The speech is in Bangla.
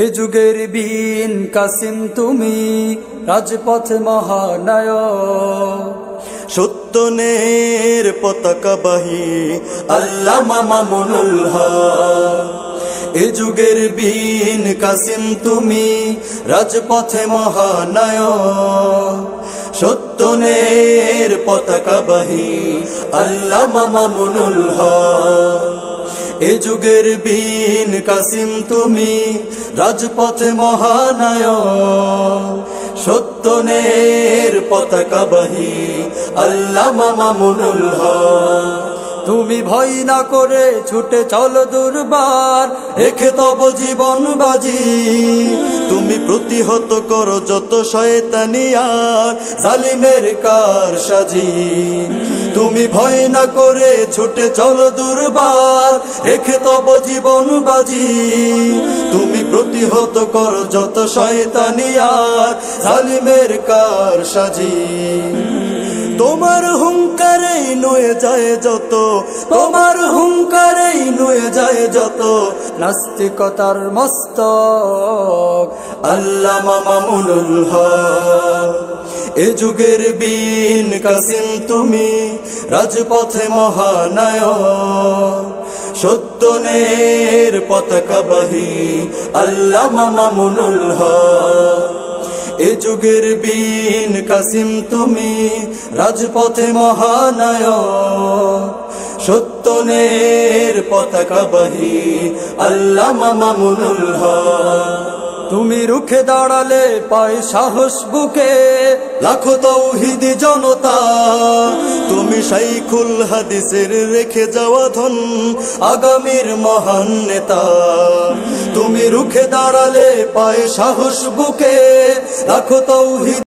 এ যুগের বিন কাসিম তুমি, রাজপথ মহানায়ক। সত্যনের পতাকাবাহী আল্লামা মামুনুল হক। এ যুগের বিন কাসিম তুমি, রাজপথে মহানায়ক। সত্যনের পতাকাবাহী আল্লামা মামুনুল হক। এ যুগের বিন কাসিম তুমি, রাজপথে মহানায়ক। সত্যনের পতাকাবাহী আল্লামা মামুনুল হক। তুমি ভয় না করে ছুটে চলো দুর্বার, রেখে তব জীবন বাজি। তুমি প্রতিহত করো যত শয়তানি আর জালিমের কারসাজি। তুমি ভয় না করে ছুটে চলো দুর্বার, রেখে তব জীবন বাজি। তুমি প্রতিহত করো যত শয়তানি আর জালিমের কারসাজি। তোমার হুঙ্কারেই নুয়ে যায় যত, তোমার হুঙ্কারেই নুয়ে যায় যত নাস্তিকতার মস্তক আল্লামা মামুনুল হক। এ যুগের বিন কাসিম তুমি, রাজপথে মহানায়ক। সত্যনের পতাকাবাহী আল্লামা মামুনুল হক। এ যুগের বিন কাসিম তুমি, রাজপথে মহানায়ক। সত্যনের পতাকাবাহী আল্লামা মামুনুল হক। তুমি রুখে দাঁড়ালে পায় সাহস বুকে লাখো তাওহীদি জনতা। তুমি শাইখুল হাদিসের রেখে যাওয়া ধন, আগামীর মহান নেতা। তুমি রুখে দাঁড়ালে পায় সাহস বুকে লাখো তাওহীদ